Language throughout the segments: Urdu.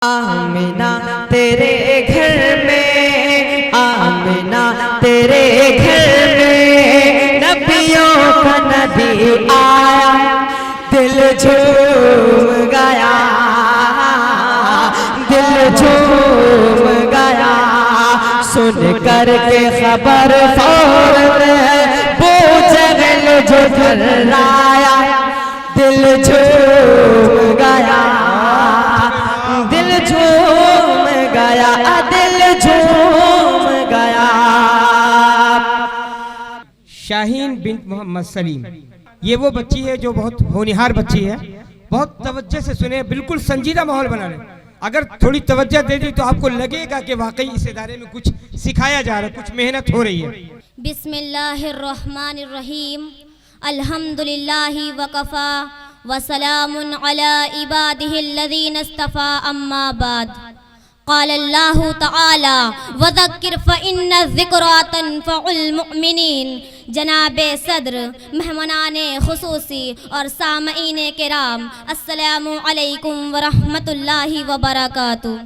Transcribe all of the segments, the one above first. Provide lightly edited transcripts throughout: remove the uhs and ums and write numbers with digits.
آمنہ تیرے گھر میں، آمنہ تیرے گھر میں نبیوں کا نبی آیا، دل جھوم گیا، دل جھوم گیا، سن کر کے خبر فوراً بو جہل جو ڈرایا، دل جھوم گیا، دل جھوم گیا، دل جھوم گیا۔ شاہین بنت محمد سلیم، یہ وہ بچی ہے جو بہت ہونہار بچی ہے، بہت توجہ سے سنے، بالکل سنجیدہ ماحول بنا لیں۔ اگر تھوڑی توجہ دے دی تو آپ کو لگے گا کہ واقعی اس ادارے میں کچھ سکھایا جا رہا ہے، کچھ محنت ہو رہی ہے۔ بسم اللہ الرحمن الرحیم، الحمدللہ وکفا وسلام علی عبادہ الذین اصطفیٰ، اما بعد۔ قال اللہ تعالی وذکر فإن الذکریٰ تنفع المؤمنین۔ جناب صدر، مہمانان خصوصی اور سامعین کرام، السلام علیکم ورحمۃ اللہ وبرکاتہ۔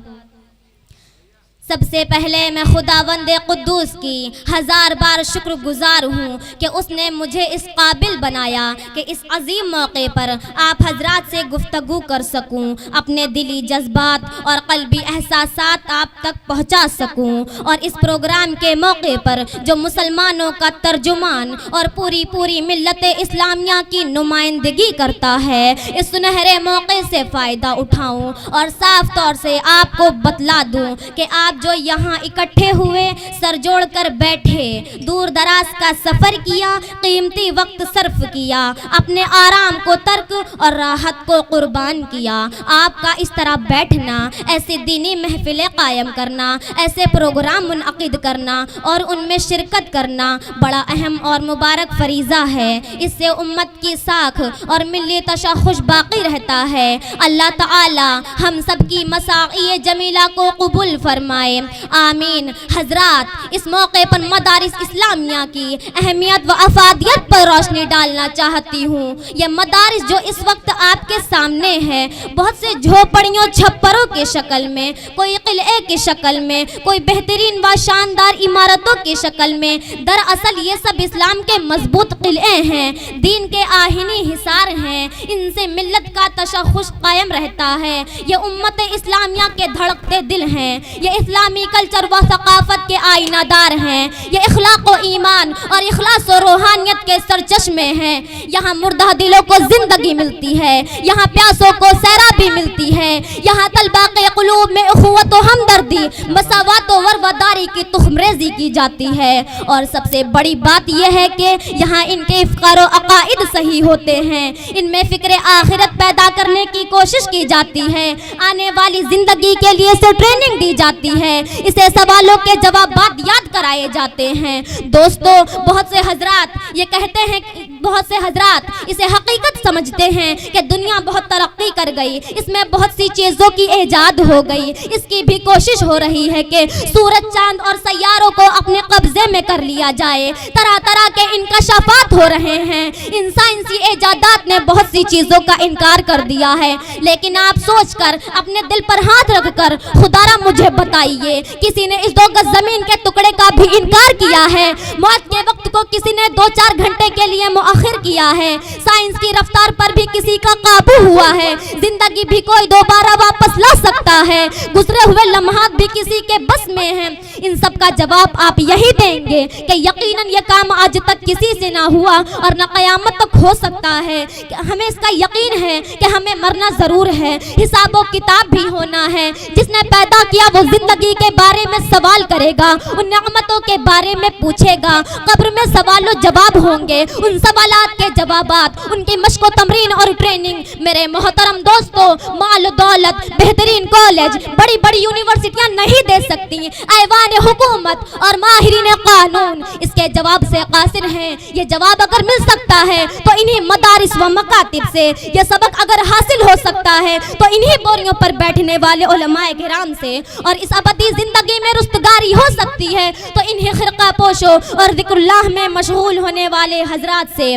سب سے پہلے میں خداوند قدوس کی ہزار بار شکر گزار ہوں کہ اس نے مجھے اس قابل بنایا کہ اس عظیم موقع پر آپ حضرات سے گفتگو کر سکوں، اپنے دلی جذبات اور قلبی احساسات آپ تک پہنچا سکوں، اور اس پروگرام کے موقع پر جو مسلمانوں کا ترجمان اور پوری ملت اسلامیہ کی نمائندگی کرتا ہے، اس سنہرے موقع سے فائدہ اٹھاؤں اور صاف طور سے آپ کو بتلا دوں کہ آپ جو یہاں اکٹھے ہوئے، سر جوڑ کر بیٹھے، دور دراز کا سفر کیا، قیمتی وقت صرف کیا، اپنے آرام کو ترک اور راحت کو قربان کیا۔ آپ کا اس طرح بیٹھنا، ایسی دینی محفلیں قائم کرنا، ایسے پروگرام منعقد کرنا اور ان میں شرکت کرنا بڑا اہم اور مبارک فریضہ ہے۔ اس سے امت کی ساکھ اور ملی تشخص باقی رہتا ہے۔ اللہ تعالی ہم سب کی مساعی جمیلہ کو قبول فرمائے، آمین۔ حضرات، اس موقع پر مدارس اسلامیہ کی اہمیت و افادیت پر روشنی ڈالنا چاہتی ہوں۔ یہ مدارس جو اس وقت آپ کے سامنے ہے، بہت سے جھوپڑیوں چھپروں کی شکل میں، کوئی قلعے کی شکل میں، کوئی بہترین و شاندار عمارتوں کی شکل میں، دراصل یہ سب اسلام کے مضبوط قلعے ہیں، دین کے آہنی حصار ہیں۔ ان سے ملت کا تشخص قائم رہتا ہے۔ یہ امت اسلامیہ کے دھڑکتے دل ہیں، یہ اسلامی کلچر و ثقافت کے آئینہ دار ہیں، یہ اخلاق و ایمان اور اخلاص و روحانیت کے سرچشمے ہیں۔ یہاں مردہ دلوں کو زندگی ملتی ہے، یہاں پیاسوں کو سیرابی ملتی ہے، یہاں طلباء کے قلوب میں اخوت و ہمدردی، مساوات و وفاداری کی تخم ریزی کی جاتی ہے، اور سب سے بڑی بات یہ ہے کہ یہاں ان کے افکار و عقائد صحیح ہوتے ہیں، ان میں فکر آخرت پیدا کرنے کی کوشش کی جاتی ہے، آنے والی زندگی کے لیے اسے ٹریننگ دی جاتی ہے، اسے سوالوں کے جوابات یاد کرائے جاتے ہیں۔ دوستو، بہت سے حضرات یہ کہتے ہیں، بہت سے حضرات اسے حقیقت سمجھتے ہیں کہ دنیا بہت ترقی کر گئی، اس میں بہت سی چیزوں کی ایجاد ہو گئی، اس کی بھی کوشش ہو رہی ہے کہ سورج، چاند اور سیاروں کو اپنے قبضے میں کر لیا جائے، طرح طرح کے انکشافات ہو رہے ہیں، ان سائنسی ایجادات نے بہت سی چیزوں کا انکار کر دیا ہے۔ لیکن آپ سوچ کر، اپنے دل پر ہاتھ رکھ کر خدارا مجھے بتائیے، کسی نے اس 2 گز زمین کے ٹکڑے کا بھی انکار کیا ہے؟ موت کے وقت کو کسی نے 2-4 گھنٹے کے لیے مؤخر کیا ہے؟ سائنس کی رفتار پر بھی کسی کا قابو ہوا ہے؟ زندگی بھی کوئی دوبارہ واپس لا سکتا ہے؟ گزرے ہوئے لمحات بھی کسی کے بس میں ہیں؟ ان سب کا جواب آپ یہی دیں گے کہ یقیناً یہ کام آج تک کسی سے نہ ہوا اور نہ قیامت تک ہو سکتا ہے۔ ہمیں اس کا یقین ہے کہ ہمیں مرنا ضرور ہے، حساب و کتاب بھی ہونا ہے۔ جس نے پیدا کیا وہ زندگی کے بارے میں سوال کرے گا، ان نعمتوں کے بارے میں پوچھے گا، قبر میں سوال و جواب ہوں گے، ان سوالات کے جوابات، ان کی مشق و تمرین اور ٹریننگ۔ میرے محترم دوستو، مال و دولت، بہترین کالج، بڑی بڑی یونیورسٹیاں نہیں دے سکتی، ایوان حکومت اور ماہرین قانون اس کے جواب سے قاصر ہیں۔ یہ جواب اگر مل سکتا ہے تو انہی مدارس و مکاتب سے، یہ سبق اگر حاصل ہو سکتا ہے تو انہی بوریوں پر بیٹھنے والے علماء کرام سے، اور اس ابدی زندگی میں رستگاری ہو سکتی ہے تو انہی خرقہ پوشوں اور ذکر اللہ میں مشغول ہونے والے حضرات سے۔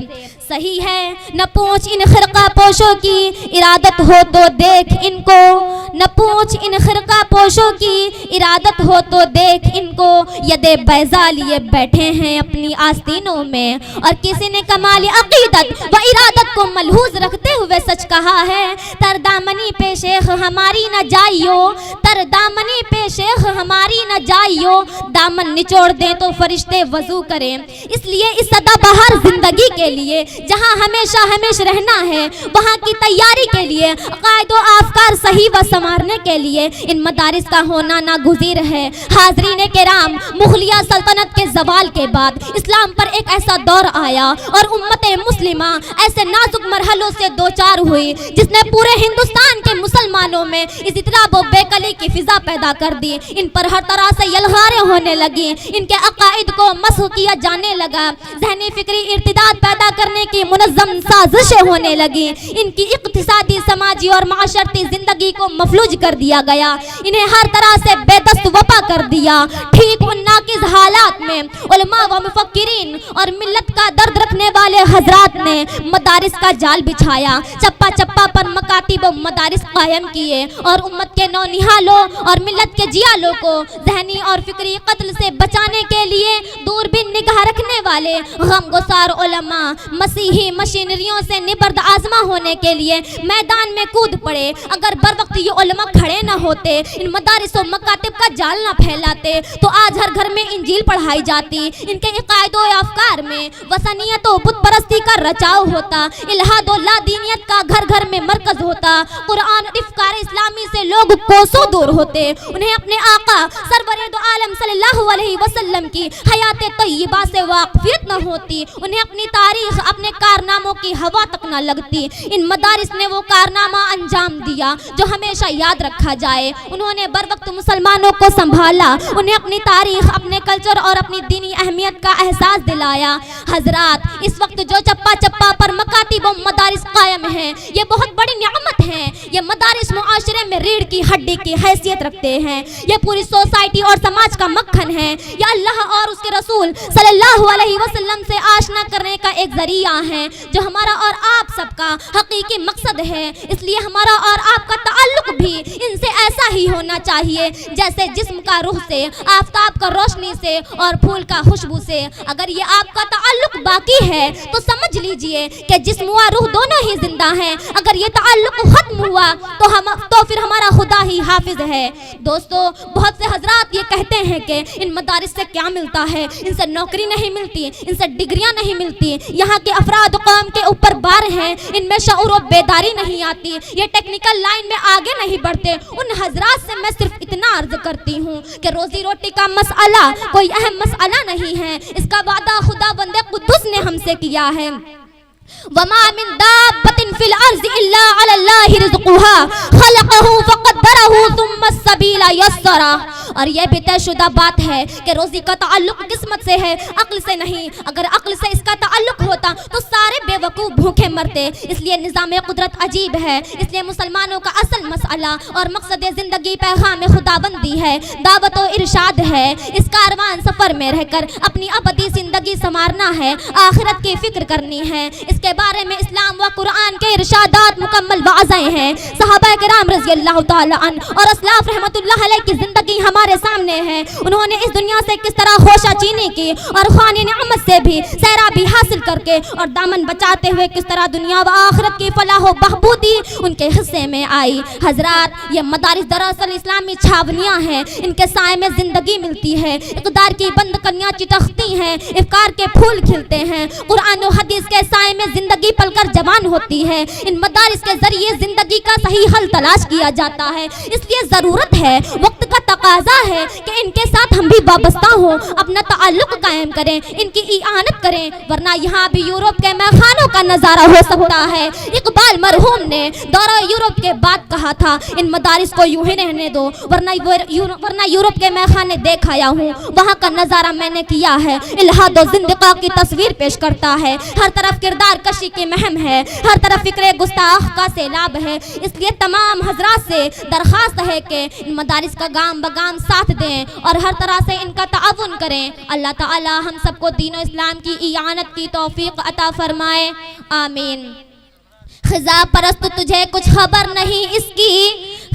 صحیح ہے نہ پوچھ ان خرقہ پوشوں کی، ارادت ہو تو دیکھ ان کو، نہ پوچھ ان خرقہ پوشوں کی ارادت ہو تو دیکھ ان کو ید بیضا لیے بیٹھے ہیں اپنی آستینوں میں اور کسی نے کمال عقیدت و ارادت کو ملحوظ رکھتے ہوئے سچ کہا ہے تر دامنی پہ شیخ ہماری نہ جائیو تر دامنی پہ شیخ ہماری نہ جائیو دامن نچوڑ دیں تو فرشتے وضو کریں اس لیے اس سدا بہار زندگی کے لیے جہاں ہمیشہ ہمیش رہنا ہے وہاں کی تیاری کے لیے عقائد و افکار صحیح و سنوارنے کے لیے ان مدارس کا ہونا ناگزیر ہے حاضرین کرام مغلیہ سلطنت کے زوال کے بعد اسلام پر ایک ایسا دور آیا اور امت مسلمہ ایسے نازک مرحلوں سے دوچار ہوئی جس نے پورے ہندوستان کے مسلمانوں میں اس اضطراب و بے کلی کی فضا پیدا کر دی ان پر ہر طرح سے یلغاریں ہونے لگی ان کے عقائد کو مسخ کیا جانے لگا ذہنی فکری ارتداد پیدا کرنے کی منظم سازشیں ہونے لگی ان کی اقتصادی سماجی اور معاشرتی زندگی کو مفلوج کر دیا گیا انہیں ہر طرح سے بے دست وپا کر دیا ٹھیک ان ناقص حالات میں علماء و مفکرین اور ملت کا درد رکھنے والے حضرات نے مدارس کا جال بچھایا چپا چپا پر مکاتب و مدارس قائم کیے اور امت کے نونہالوں اور ملت کے جیالوں کو ذہنی اور فکری قتل سے بچانے کے لیے دوربین نگاہ رکھنے والے غمگسار علماء مسیحی مشینریوں سے نبرد آزما ہونے کے لیے میدان میں کود پڑے اگر بر وقت یہ علماء کھڑے نہ ہوتے ان مدارس و مکاتب کا جال نہ پھیلاتے تو آج ہر گھر میں انجیل پڑھائی جاتی ان کے عقائد و افکار میں وثنیت و بت پرستی کا رچاؤ ہوتا الہاد و لا دینیت کا گھر گھر میں مرکز ہوتا قرآن افکار اسلامی سے لوگ کوسوں دور ہوتے انہیں اپنے آقا سرور دو عالم صلی اللہ علیہ وسلم کی حیات طیبہ سے واقفیت نہ ہوتی انہیں اپنی تاریخ اپنے کارناموں کی ہوا تک نہ لگتی ان مدارس نے وہ کارنامہ انجام دیا جو ہمیشہ یاد رکھا جائے انہوں نے بر وقت مسلمانوں کو سنبھالا انہیں اپنی تاریخ اپنے کلچر اور اپنی دینی اہمیت کا احساس دلایا حضرات اس وقت جو چپا چپا پر مکاتب و مدارس قائم ہیں یہ بہت بڑی نعمت ہے یہ مدارس معاشرے میں ریڑھ کی ہڈی کی حیثیت رکھتے ہیں یہ پوری سوسائٹی اور سماج کا مکھن ہے یہ اللہ اور اس کے رسول صلی اللہ علیہ وسلم سے آشنا کرنے کا ایک ذریعہ ہے جو ہمارا اور آپ سب کا حقیقی مقصد ہے اس لیے ہمارا اور آپ کا تعلق بھی ان سے ایسا ہی ہونا چاہیے جیسے جسم کا روح سے آفتاب کا روشنی سے اور پھول کا خوشبو سے اگر یہ آپ کا تعلق باقی ہے تو سمجھ لیجئے کہ جسم و روح دونوں ہی زندہ ہیں اگر یہ تعلق ختم ہوا تو پھر ہمارا خدا ہی حافظ ہے دوستو بہت سے حضرات یہ کہتے ہیں کہ ان مدارس سے کیا ملتا ہے ان سے نوکری نہیں ملتی ان سے ڈگریاں نہیں ملتی یہاں کے افراد قوم کے اوپر بار ہیں ان میں شعور و بیداری نہیں آتی یہ ٹیکنیکل لائن میں آگے نہیں بڑھتے ان حضرات سے میں صرف اتنا عرض کرتی ہوں کہ روزی روٹی کا مسئلہ کوئی اہم مسئلہ نہیں ہے اس کا وعدہ خدا بندے قدوس نے ہم سے کیا ہے وما من دابة في الأرض إلا على الله رزقها خلقه فقدره ثم السبيل يسره اور یہ بھی طے شدہ بات ہے کہ روزی کا تعلق قسمت سے ہے عقل سے نہیں اگر عقل سے اس کا تعلق ہوتا تو سارے بے وقوف بھوکے مرتے اس لیے نظام قدرت عجیب ہے اس لیے مسلمانوں کا اصل مسئلہ اور مقصد زندگی پیغام خداوندی ہے دعوت و ارشاد ہے اس کاروان سفر میں رہ کر اپنی ابدی زندگی سنوارنا ہے آخرت کی فکر کرنی ہے اس کے بارے میں اسلام و قرآن کے ارشادات مکمل واضح ہیں صحابہ کرام رضی اللہ تعالی عنہ اور اسلاف رحمت اللہ علیہ کی زندگی ہمارے سامنے ہے انہوں نے اس دنیا سے کس طرح خوشہ چینی کی اور خوانی نعمت سے بھی سیرابی حاصل کر کے اور دامن بچاتے ہوئے کس طرح دنیا و آخرت کی فلاح و بہبودی ان کے حصے میں آئی حضرات یہ مدارس دراصل اسلامی چھاونیاں ہیں ان کے سائے میں زندگی ملتی ہے اقدار کی بند کنیاں چٹختی ہیں افکار کے پھول کھلتے ہیں قرآن و حدیث کے سائے میں زندگی پل کر جوان ہوتی ہے ان مدارس کے ذریعے زندگی کا صحیح حل تلاش کیا جاتا ہے اس لیے ضرورت ہے وقت کا تقاضا ہے کہ ان کے ساتھ ہم بھی وابستہ ہوں اپنا تعلق قائم کریں ان کی اعانت کریں ورنہ یہاں بھی یورپ کے میخانوں کا نظارہ ہو سکتا ہے اقبال مرحوم نے دورہ یورپ کے بعد کہا تھا ان مدارس کو یوں ہی رہنے دو ورنہ یورپ کے میخانے دیکھ آیا ہوں وہاں کا نظارہ میں نے کیا ہے الہاد و زندقہ کی تصویر پیش کرتا ہے ہر طرف کردار کشی کی مہم ہے ہر طرف فکر گستاخ کا سیلاب ہے اس لیے تمام حضرات سے درخواست ہے کہ ان مدارس کا گام بگام ساتھ دیں اور ہر طرح سے ان کا تعاون کریں اللہ تعالی ہم سب کو دین و اسلام کی اعانت کی توفیق عطا فرمائے آمین خزاں پرست تجھے کچھ خبر نہیں اس کی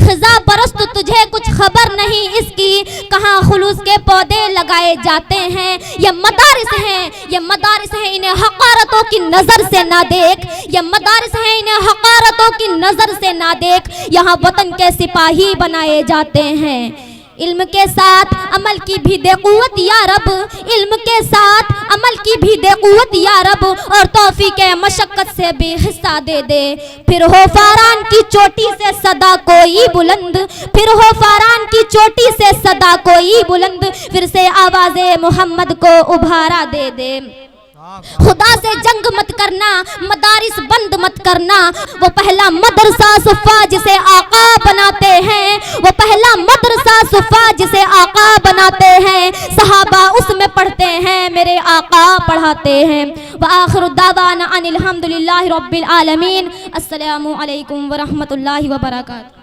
خزاں پرست تجھے کچھ خبر نہیں اس کی، کہاں خلوص کے پودے لگائے جاتے ہیں، یہ مدارس ہیں، یہ مدارس ہیں، انہیں حقارتوں کی نظر سے نہ دیکھ، یہ مدارس ہیں، انہیں حقارتوں کی نظر سے نہ دیکھ، یہاں وطن کے سپاہی بنائے جاتے ہیں۔ علم کے ساتھ عمل کی بھی دے قوت یا رب، علم کے ساتھ عمل کی بھی دے قوت یا رب، اور توفیق مشقت سے بھی حصہ دے دے، پھر ہو فاران کی چوٹی سے صدا کوئی بلند، پھر ہو فاران کی چوٹی سے صدا کوئی بلند، پھر سے آواز محمد کو ابھارا دے دے۔ خدا سے جنگ مت کرنا، مدارس بند مت کرنا، وہ پہلا مدرسہ صفا جسے آقا بناتے ہیں، وہ پہلا مدرسہ صفا جسے آقا بناتے ہیں، صحابہ اس میں پڑھتے ہیں، میرے آقا پڑھاتے ہیں۔ وآخر الدعوانا ان الحمدللہ رب العالمین۔ السلام علیکم ورحمۃ اللہ وبرکاتہ۔